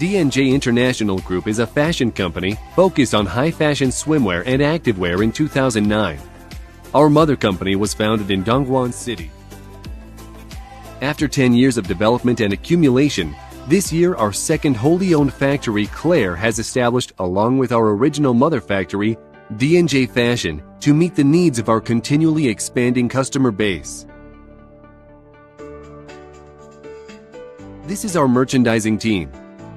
D&J International Group is a fashion company focused on high-fashion swimwear and activewear in 2009. Our mother company was founded in Dongguan City. After 10 years of development and accumulation, this year our second wholly owned factory, Claire, has established along with our original mother factory, D&J Fashion, to meet the needs of our continually expanding customer base. This is our merchandising team.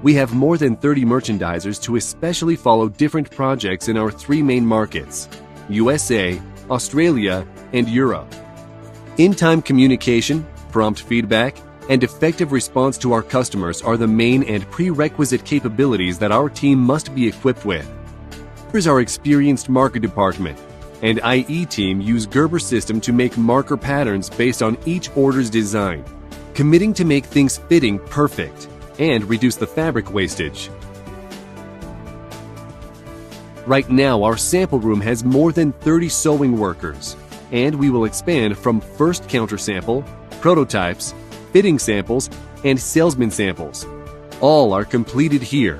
We have more than 30 merchandisers to especially follow different projects in our three main markets: USA, Australia, and Europe. In-time communication, prompt feedback, and effective response to our customers are the main and prerequisite capabilities that our team must be equipped with. Here's our experienced market department and IE team use Gerber system to make marker patterns based on each order's design, committing to make things fitting perfect and reduce the fabric wastage. Right now, our sample room has more than 30 sewing workers, and we will expand from first counter sample, prototypes, fitting samples, and salesman samples. All are completed here.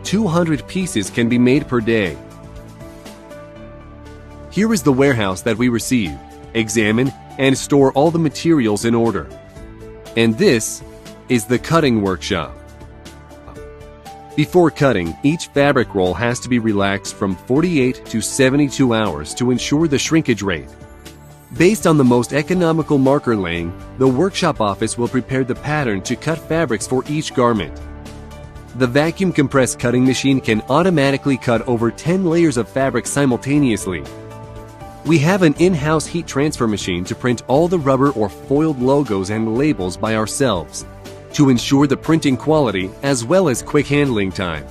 200 pieces can be made per day. Here is the warehouse that we receive, examine, and store all the materials in order. And this is the cutting workshop. Before cutting, each fabric roll has to be relaxed from 48 to 72 hours to ensure the shrinkage rate. Based on the most economical marker laying, the workshop office will prepare the pattern to cut fabrics for each garment. The vacuum compressed cutting machine can automatically cut over 10 layers of fabric simultaneously. We have an in-house heat transfer machine to print all the rubber or foiled logos and labels by ourselves, to ensure the printing quality as well as quick handling time.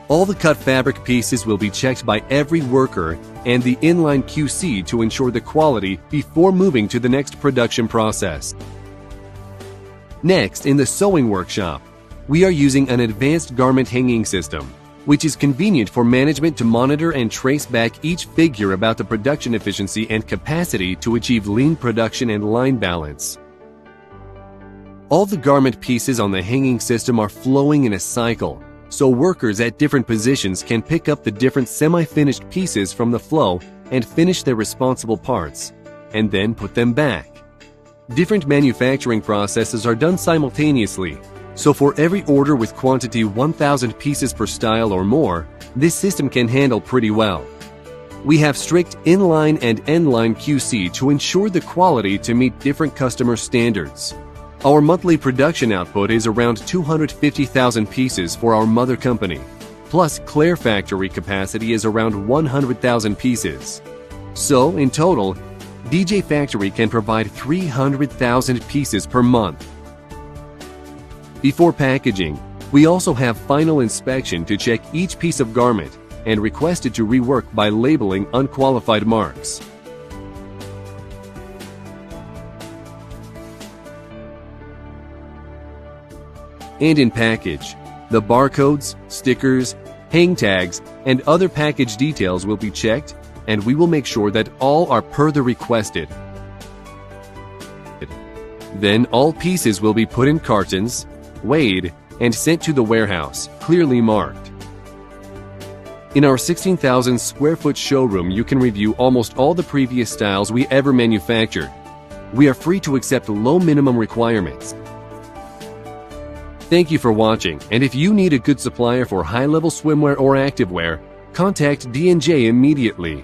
All the cut fabric pieces will be checked by every worker and the inline QC to ensure the quality before moving to the next production process. Next, in the sewing workshop, we are using an advanced garment hanging system, which is convenient for management to monitor and trace back each figure about the production efficiency and capacity to achieve lean production and line balance. All the garment pieces on the hanging system are flowing in a cycle, so workers at different positions can pick up the different semi-finished pieces from the flow and finish their responsible parts, and then put them back. Different manufacturing processes are done simultaneously, so for every order with quantity 1,000 pieces per style or more, this system can handle pretty well. We have strict inline and endline QC to ensure the quality to meet different customer standards. Our monthly production output is around 250,000 pieces for our mother company, plus Claire factory capacity is around 100,000 pieces. So, in total, D&J Factory can provide 300,000 pieces per month. Before packaging, we also have final inspection to check each piece of garment and requested to rework by labeling unqualified marks. And in package, the barcodes, stickers, hang tags, and other package details will be checked, and we will make sure that all are per the requested. Then all pieces will be put in cartons, weighed, and sent to the warehouse, clearly marked. In our 16,000 square foot showroom, you can review almost all the previous styles we ever manufactured. We are free to accept low minimum requirements. Thank you for watching, and if you need a good supplier for high-level swimwear or activewear, contact D&J immediately.